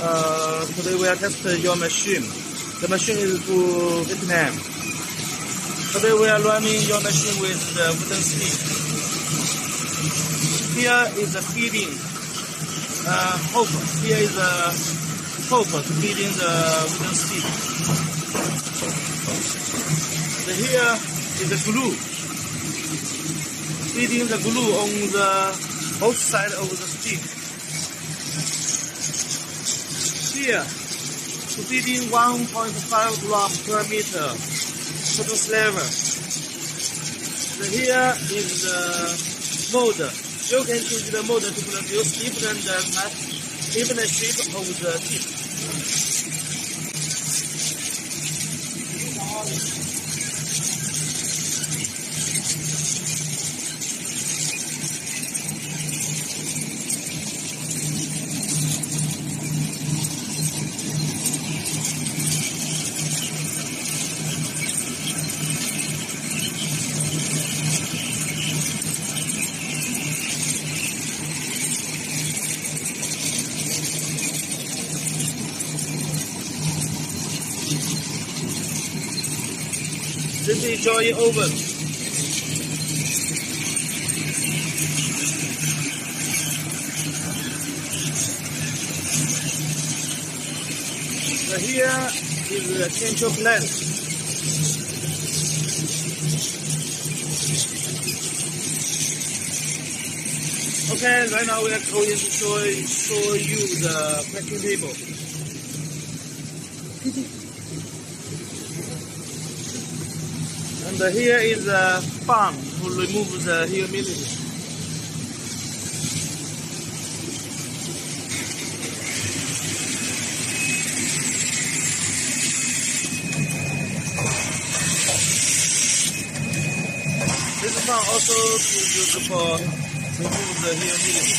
Today we are testing your machine. The machine is to Vietnam. Today we are running your machine with the wooden stick. Here is the feeding hook. Here is the hook to feeding the wooden stick. And here is the glue. Feeding the glue on the both sides of the stick. Here, to feeding 1.5 gram per meter surface level. And here is the mold. You can choose the mold to produce different shape of the tip. This is Joy oven. So here is the change of lens. Okay, right now we are going to show you the packing table. And here is a fan to remove the humidity. This fan also is used for remove the humidity.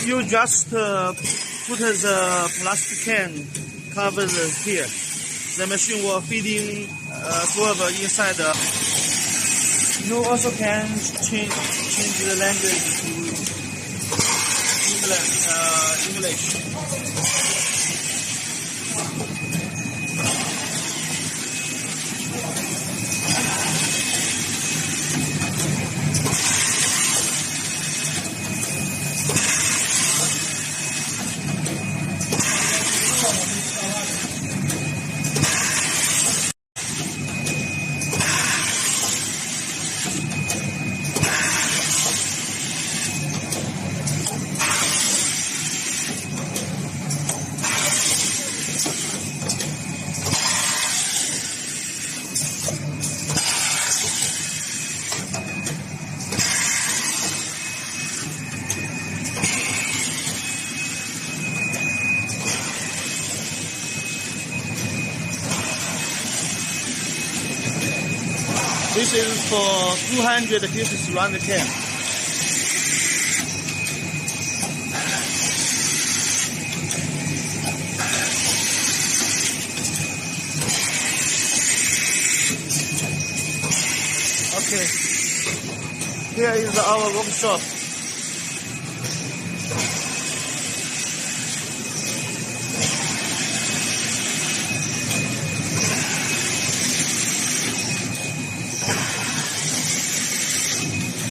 You just put the plastic can cover here. The machine will feeding Swab inside. You also can change the language to English. This is for 200 pieces around the can. Okay, here is our workshop.